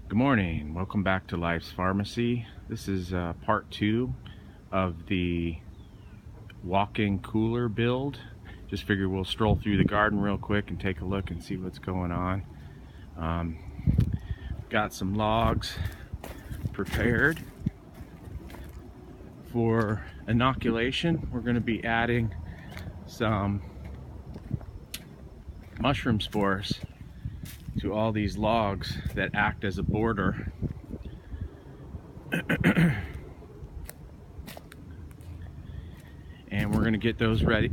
Good morning. Welcome back to Life's Pharmacy. This is part 2 of the walk-in cooler build. Just figured we'll stroll through the garden real quick and take a look and see what's going on. Got some logs prepared for inoculation. We're going to be adding some mushroom spores to all these logs that act as a border. And we're going to get those ready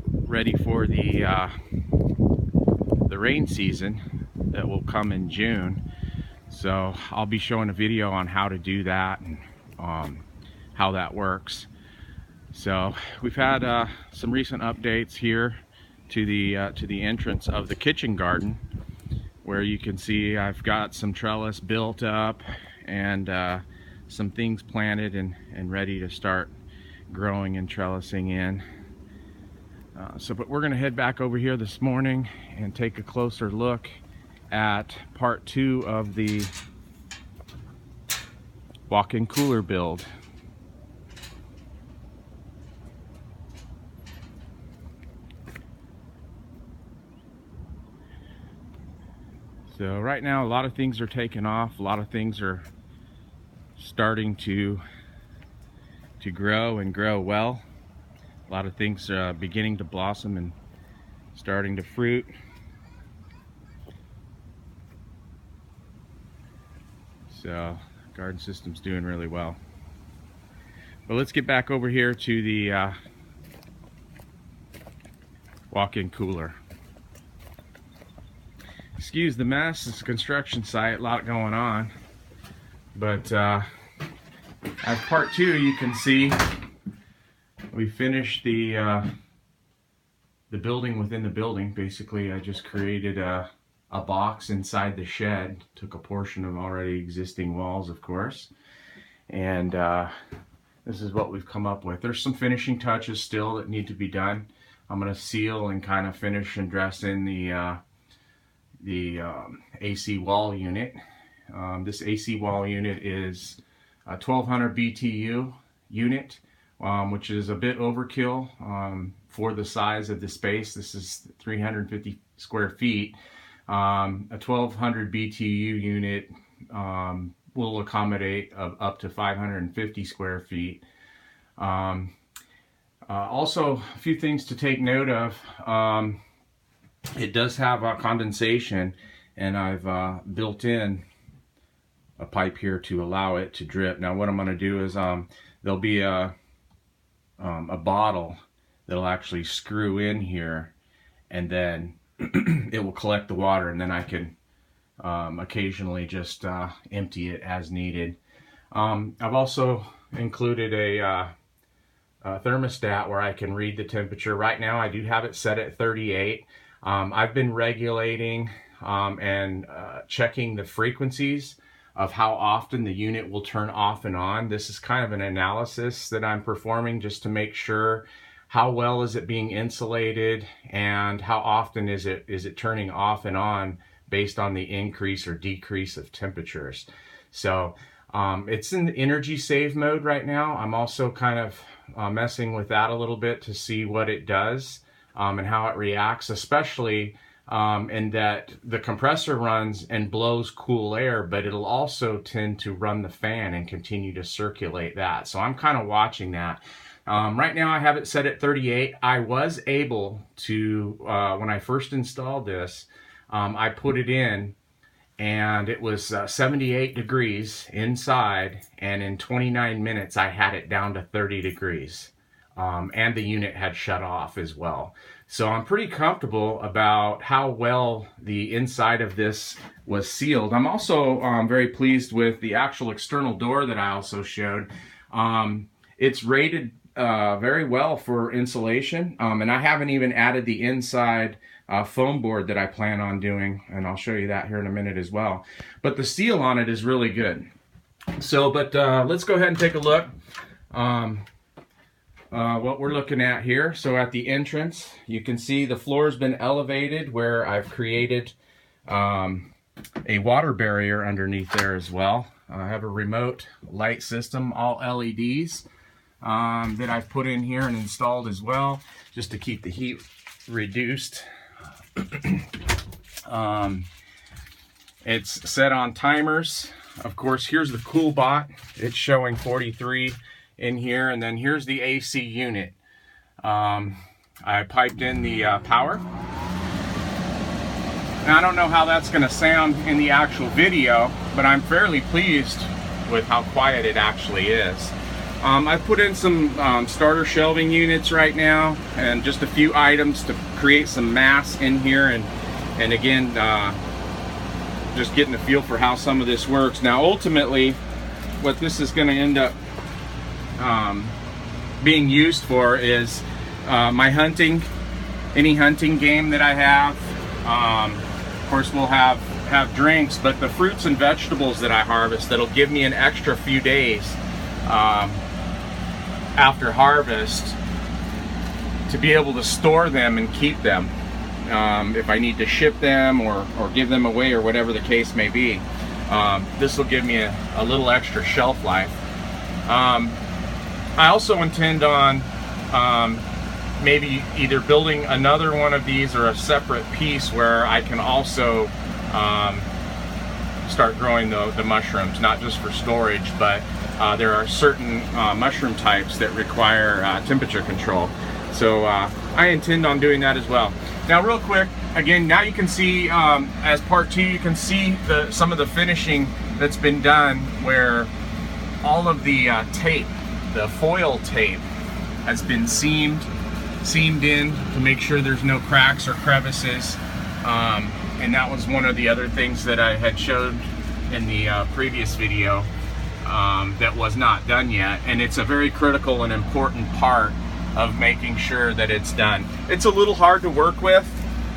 for the rain season that will come in June. So I'll be showing a video on how to do that and how that works. So we've had some recent updates here to the entrance of the kitchen garden, where you can see I've got some trellis built up and some things planted and ready to start growing and trellising in. But we're going to head back over here this morning and take a closer look at part 2 of the walk-in cooler build. So right now a lot of things are taking off, a lot of things are starting to grow and grow well. A lot of things are beginning to blossom and starting to fruit. So garden system's doing really well. But let's get back over here to the walk-in cooler. Excuse the mess, it's a construction site, a lot going on. But as part 2, you can see we finished the building within the building. Basically, I just created a box inside the shed, took a portion of already existing walls, of course, and this is what we've come up with. There's some finishing touches still that need to be done. I'm going to seal and kind of finish and dress in the AC wall unit. This AC wall unit is a 1200 BTU unit, which is a bit overkill for the size of the space. This is 350 square feet. A 1200 BTU unit will accommodate up to 550 square feet. Also, a few things to take note of. It does have a condensation, and I've built in a pipe here to allow it to drip. Now what I'm going to do is there'll be a bottle that'll actually screw in here, and then it will collect the water, and then I can occasionally just empty it as needed. I've also included a thermostat where I can read the temperature. Right now I do have it set at 38. I've been regulating and checking the frequencies of how often the unit will turn off and on. This is kind of an analysis that I'm performing just to make sure how well is it being insulated and how often is it turning off and on based on the increase or decrease of temperatures. So it's in the energy save mode right now. I'm also kind of messing with that a little bit to see what it does and how it reacts, especially in that the compressor runs and blows cool air, but it'll also tend to run the fan and continue to circulate that. So I'm kind of watching that. Right now I have it set at 38. I was able to, when I first installed this, I put it in and it was 78 degrees inside, and in 29 minutes I had it down to 30 degrees. And the unit had shut off as well. So I'm pretty comfortable about how well the inside of this was sealed. I'm also very pleased with the actual external door that I also showed. It's rated very well for insulation, and I haven't even added the inside foam board that I plan on doing, and I'll show you that here in a minute as well. But the seal on it is really good. So, let's go ahead and take a look. What we're looking at here. So at the entrance, you can see the floor has been elevated where I've created a water barrier underneath there as well. I have a remote light system, all LEDs, that I've put in here and installed as well, just to keep the heat reduced. It's set on timers. Of course, here's the Coolbot. It's showing 43 in here, and then here's the AC unit. I piped in the power. Now, I don't know how that's going to sound in the actual video, but I'm fairly pleased with how quiet it actually is. I put in some starter shelving units right now, and just a few items to create some mass in here, and again, just getting a feel for how some of this works. Now, ultimately, what this is going to end up being used for is my hunting, any hunting game that I have. Of course, we'll have drinks, but the fruits and vegetables that I harvest, that'll give me an extra few days after harvest to be able to store them and keep them if I need to ship them or give them away or whatever the case may be. This will give me a little extra shelf life. I also intend on maybe either building another one of these or a separate piece where I can also start growing the mushrooms, not just for storage, but there are certain mushroom types that require temperature control. So I intend on doing that as well. Now, real quick, again, now you can see, as part 2, you can see some of the finishing that's been done, where all of the tape, the foil tape, has been seamed in to make sure there's no cracks or crevices. And that was one of the other things that I had showed in the previous video that was not done yet. And it's a very critical and important part of making sure that it's done. It's a little hard to work with.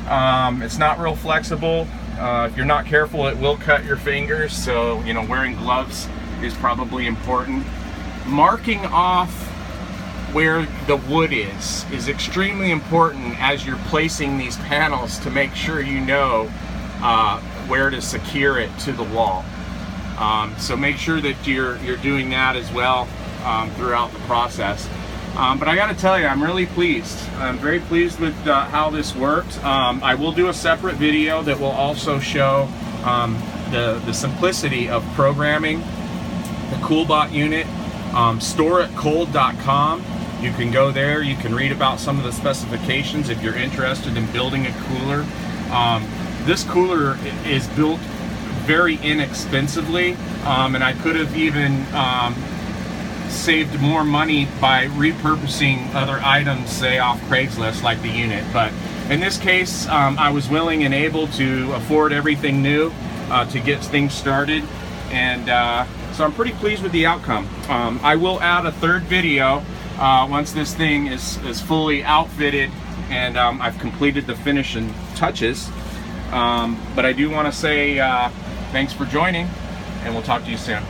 It's not real flexible. If you're not careful, it will cut your fingers. So, you know, wearing gloves is probably important. Marking off where the wood is extremely important as you're placing these panels to make sure you know where to secure it to the wall. So make sure that you're doing that as well throughout the process. But I got to tell you, I'm really pleased. I'm very pleased with how this worked. I will do a separate video that will also show the simplicity of programming the Coolbot unit. Storeitcold.com. You can go there, you can read about some of the specifications if you're interested in building a cooler. This cooler is built very inexpensively, and I could have even saved more money by repurposing other items, say off Craigslist, like the unit. But in this case, I was willing and able to afford everything new to get things started, and so I'm pretty pleased with the outcome. I will add a third video once this thing is fully outfitted and I've completed the finishing touches. But I do want to say thanks for joining, and we'll talk to you soon.